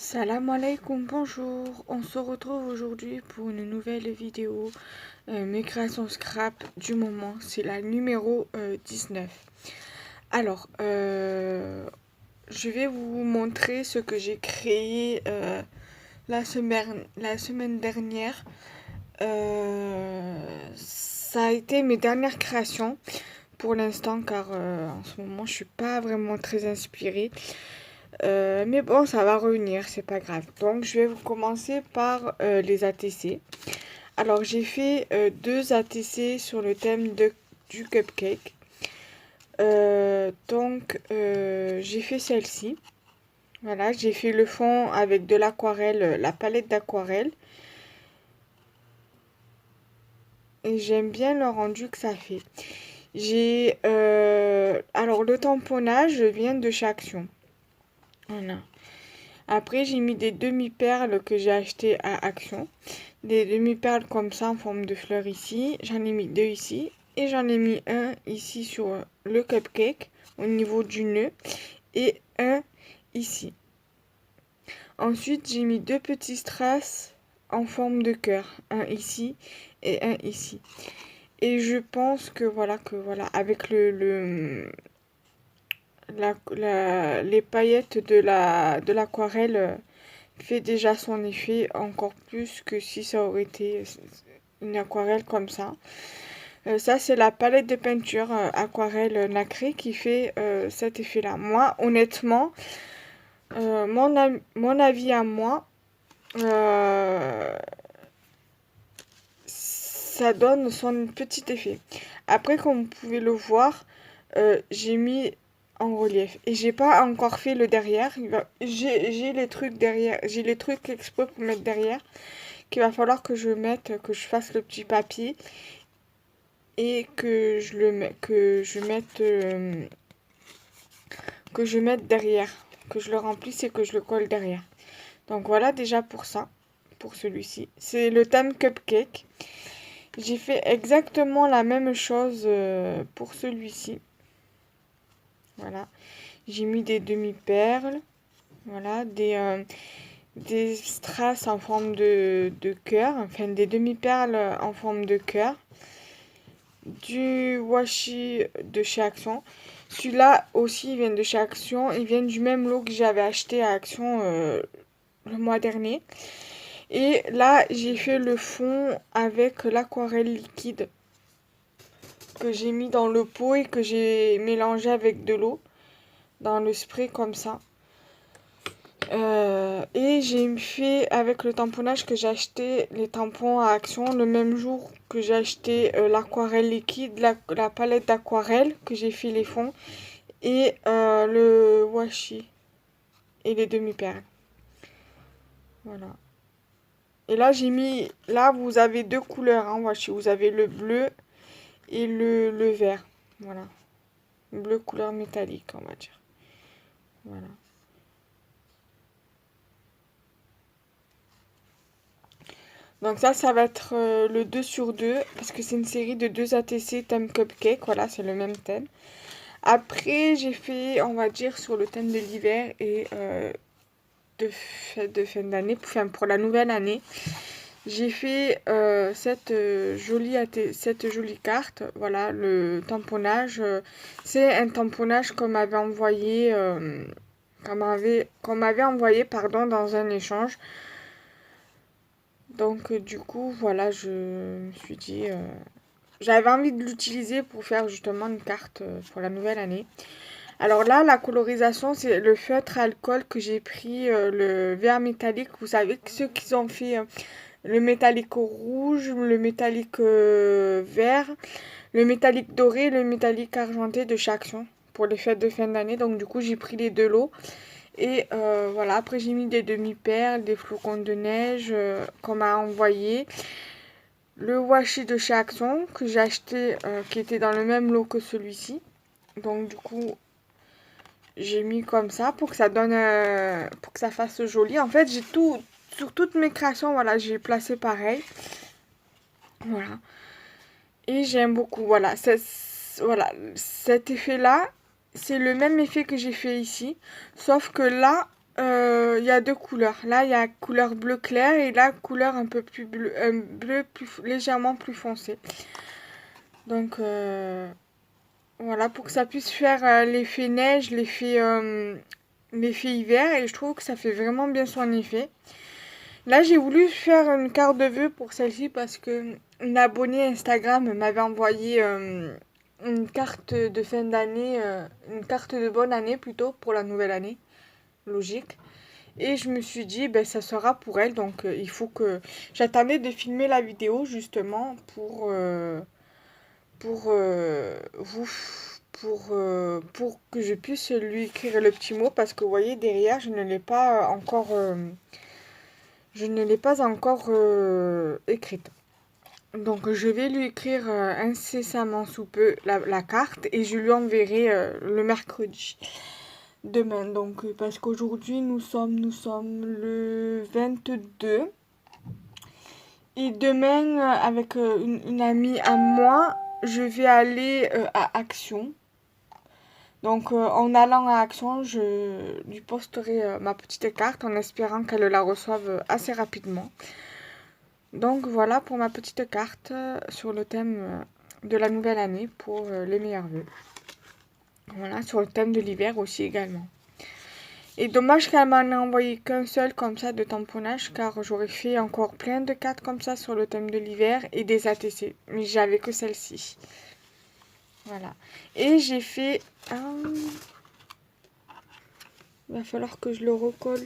Salam alaikum, bonjour. On se retrouve aujourd'hui pour une nouvelle vidéo. Mes créations scrap du moment, c'est la numéro 19. Alors, je vais vous montrer ce que j'ai créé la semaine dernière. Ça a été mes dernières créations pour l'instant car en ce moment je suis pas vraiment très inspirée. Mais bon, ça va revenir, c'est pas grave. Donc, je vais vous commencer par les ATC. Alors, j'ai fait deux ATC sur le thème du cupcake. J'ai fait celle-ci. Voilà, j'ai fait le fond avec de l'aquarelle, la palette d'aquarelle. Et j'aime bien le rendu que ça fait. Alors, le tamponnage vient de chez Action. Voilà. Après, j'ai mis des demi-perles que j'ai achetées à Action. Des demi-perles comme ça en forme de fleurs ici. J'en ai mis deux ici. Et j'en ai mis un ici sur le cupcake au niveau du nœud. Et un ici. Ensuite, j'ai mis deux petits strass en forme de cœur. Un ici et un ici. Et je pense que voilà, avec les paillettes de l'aquarelle fait déjà son effet encore plus que si ça aurait été une aquarelle comme ça. Ça, c'est la palette de peinture aquarelle nacrée qui fait cet effet-là. Moi, honnêtement, mon avis à moi, ça donne son petit effet. Après, comme vous pouvez le voir, j'ai mis en relief et j'ai pas encore fait le derrière. J'ai les trucs derrière, j'ai les trucs exprès pour mettre derrière qu'il va falloir que que je fasse le petit papier et que je mette derrière, que je le remplisse et que je le colle derrière. Donc voilà déjà pour ça, pour celui-ci. C'est le thème cupcake. J'ai fait exactement la même chose pour celui-ci. Voilà. J'ai mis des demi-perles. Voilà. Des strass en forme de cœur. Enfin, des demi-perles en forme de cœur. Du washi de chez Action. Celui-là aussi, il vient de chez Action. Il vient du même lot que j'avais acheté à Action le mois dernier. Et là, j'ai fait le fond avec l'aquarelle liquide que j'ai mis dans le pot et que j'ai mélangé avec de l'eau dans le spray comme ça. Et j'ai fait avec le tamponnage que j'ai acheté les tampons à Action le même jour que j'ai acheté l'aquarelle liquide, la palette d'aquarelle que j'ai fait les fonds et le washi et les demi-perles. Voilà. Et là là vous avez deux couleurs en washi, vous avez le bleu et le vert. Voilà. Bleu couleur métallique on va dire. Voilà. Donc ça va être le 2 sur 2 parce que c'est une série de 2 ATC thème cupcake. Voilà, c'est le même thème. Après, j'ai fait, on va dire, sur le thème de l'hiver et de fin d'année, enfin pour la nouvelle année. J'ai fait cette jolie carte. Voilà, le tamponnage. C'est un tamponnage qu'on m'avait envoyé, pardon, dans un échange. Donc du coup, voilà, je me suis dit, j'avais envie de l'utiliser pour faire justement une carte pour la nouvelle année. Alors là, la colorisation, c'est le feutre alcool que j'ai pris, le vert métallique. Vous savez, ceux qui ont fait le métallique rouge, le métallique vert, le métallique doré, le métallique argenté de chaque Action pour les fêtes de fin d'année. Donc du coup, j'ai pris les deux lots. Et voilà, après j'ai mis des demi-perles, des flocons de neige qu'on m'a envoyé. Le washi de chez Action que j'ai acheté qui était dans le même lot que celui-ci. Donc du coup, j'ai mis comme ça pour que ça donne pour que ça fasse joli. En fait, j'ai tout sur toutes mes créations, voilà, j'ai placé pareil. Voilà. Et j'aime beaucoup, voilà, cet effet-là, c'est le même effet que j'ai fait ici, sauf que là, Il y a deux couleurs. Là, il y a couleur bleu clair et là, couleur un peu plus bleu, bleu légèrement plus foncé. Donc, voilà, pour que ça puisse faire l'effet neige, l'effet hiver. Et je trouve que ça fait vraiment bien son effet. Là, j'ai voulu faire une carte de vœux pour celle-ci parce que une abonnée Instagram m'avait envoyé une carte de fin d'année, une carte de bonne année plutôt pour la nouvelle année, logique. Et je me suis dit, ben ça sera pour elle, donc il faut que... J'attendais de filmer la vidéo justement pour vous, pour que je puisse lui écrire le petit mot parce que vous voyez derrière, je ne l'ai pas encore écrite. Donc je vais lui écrire incessamment sous peu la carte et je lui enverrai le mercredi demain. Donc parce qu'aujourd'hui nous sommes le 22 et demain avec une amie à moi, je vais aller à Action. Donc en allant à Action, je lui posterai ma petite carte en espérant qu'elle la reçoive assez rapidement. Donc voilà pour ma petite carte sur le thème de la nouvelle année pour les meilleurs vœux. Voilà, sur le thème de l'hiver aussi également. Et dommage qu'elle m'en ait envoyé qu'un seul comme ça de tamponnage car j'aurais fait encore plein de cartes comme ça sur le thème de l'hiver et des ATC. Mais j'avais que celle-ci. Voilà. Et j'ai fait un... Il va falloir que je le recolle.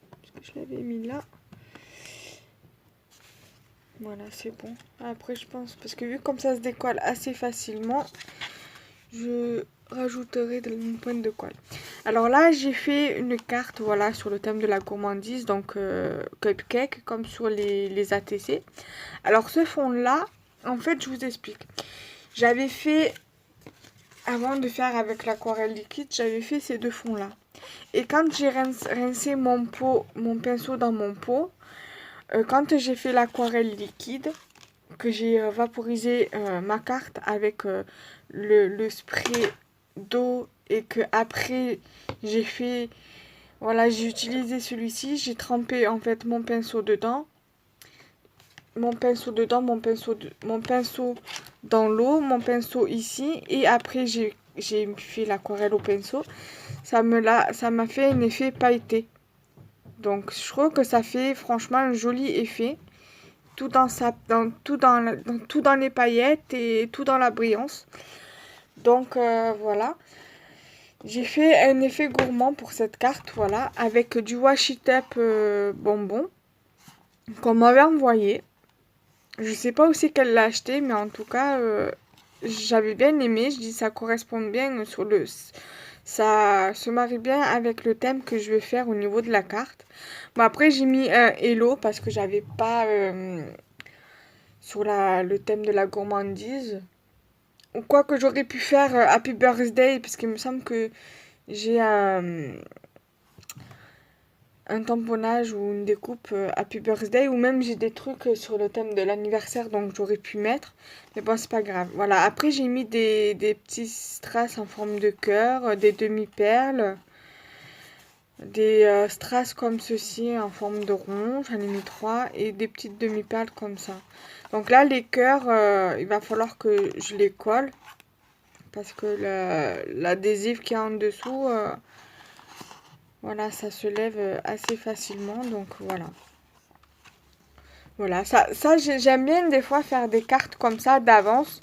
Parce que je l'avais mis là. Voilà, c'est bon. Après, je pense, parce que vu comme ça se décolle assez facilement, je rajouterai de une pointe de colle. Alors là, j'ai fait une carte, voilà, sur le thème de la gourmandise, donc cupcake, comme sur les ATC. Alors ce fond-là, en fait, je vous explique. J'avais fait, avant de faire avec l'aquarelle liquide, j'avais fait ces deux fonds-là. Et quand j'ai rincé mon pinceau dans mon pot, quand j'ai fait l'aquarelle liquide, que j'ai vaporisé ma carte avec le spray d'eau et que après j'ai fait, voilà, j'ai utilisé celui-ci, j'ai trempé en fait mon pinceau dedans, mon pinceau dans l'eau, mon pinceau ici et après j'ai fait l'aquarelle au pinceau. Ça m'a fait un effet pailleté. Donc je trouve que ça fait franchement un joli effet. Tout dans les paillettes et tout dans la brillance. Donc voilà. J'ai fait un effet gourmand pour cette carte, voilà, avec du washi tape bonbon qu'on m'avait envoyé. Je sais pas où c'est qu'elle l'a acheté, mais en tout cas, j'avais bien aimé. Je dis ça correspond bien ça se marie bien avec le thème que je vais faire au niveau de la carte. Bon, après, j'ai mis un hello parce que j'avais pas sur le thème de la gourmandise. Ou quoi que j'aurais pu faire Happy Birthday, parce qu'il me semble que j'ai un tamponnage ou une découpe Happy Birthday, ou même j'ai des trucs sur le thème de l'anniversaire, donc j'aurais pu mettre. Mais bon, c'est pas grave. Voilà, après j'ai mis des petits strass en forme de cœur, des demi-perles, des strass comme ceci en forme de rond, j'en ai mis 3, et des petites demi-perles comme ça. Donc là, les cœurs, il va falloir que je les colle. Parce que l'adhésif qui est en dessous, voilà, ça se lève assez facilement. Donc voilà. Voilà, j'aime bien des fois faire des cartes comme ça d'avance.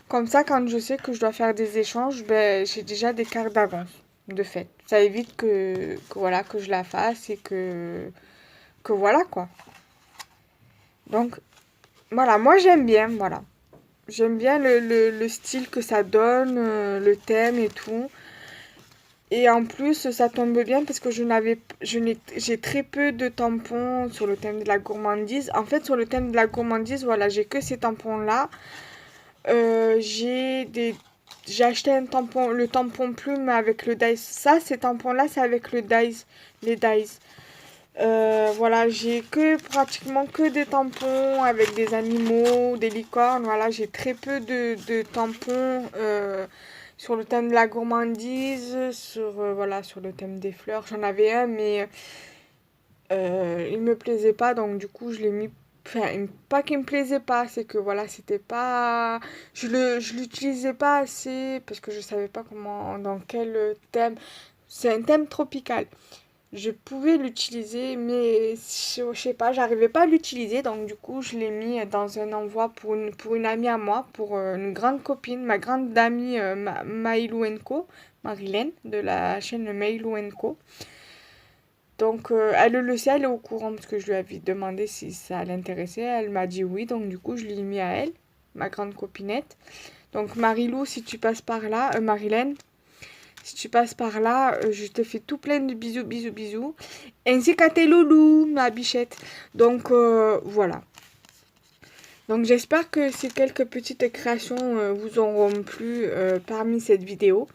Comme ça, quand je sais que je dois faire des échanges, ben, j'ai déjà des cartes d'avance, de fait. Ça évite voilà, que je la fasse et que voilà quoi. Donc voilà, moi j'aime bien, voilà. J'aime bien le style que ça donne, le thème et tout. Et en plus, ça tombe bien parce que j'ai très peu de tampons sur le thème de la gourmandise. En fait, sur le thème de la gourmandise, voilà, j'ai que ces tampons-là. J'ai acheté un tampon, le tampon plume avec le dice. Ça, ces tampons-là, c'est avec le dice, les dice. Voilà, j'ai pratiquement que des tampons avec des animaux, des licornes. Voilà, j'ai très peu de tampons sur le thème de la gourmandise, voilà, sur le thème des fleurs. J'en avais un, mais il me plaisait pas, donc du coup, je l'ai mis. Enfin, pas qu'il me plaisait pas, c'est que voilà, c'était pas. Je l'utilisais pas assez parce que je savais pas comment, dans quel thème. C'est un thème tropical. Je pouvais l'utiliser, mais je sais pas, j'arrivais pas à l'utiliser, donc du coup, je l'ai mis dans un envoi pour une amie à moi, pour une grande copine, ma grande amie Maïlou Co, Marilyn, de la chaîne Maïlou Co. Donc, elle le sait, elle est au courant parce que je lui avais demandé si ça l'intéressait. Elle m'a dit oui, donc du coup, je l'ai mis à elle, ma grande copinette. Donc, Marilou, si tu passes par là, Marilyn, si tu passes par là, je te fais tout plein de bisous, bisous, bisous. Ainsi qu'à tes loulous, ma bichette. Donc, voilà. Donc, j'espère que ces quelques petites créations vous auront plu parmi cette vidéo.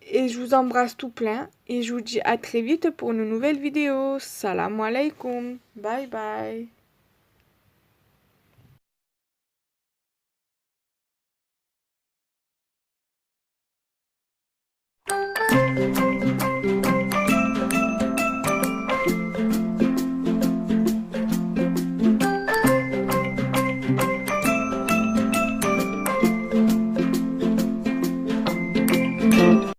Et je vous embrasse tout plein. Et je vous dis à très vite pour une nouvelle vidéo. Salam alaikum. Bye bye.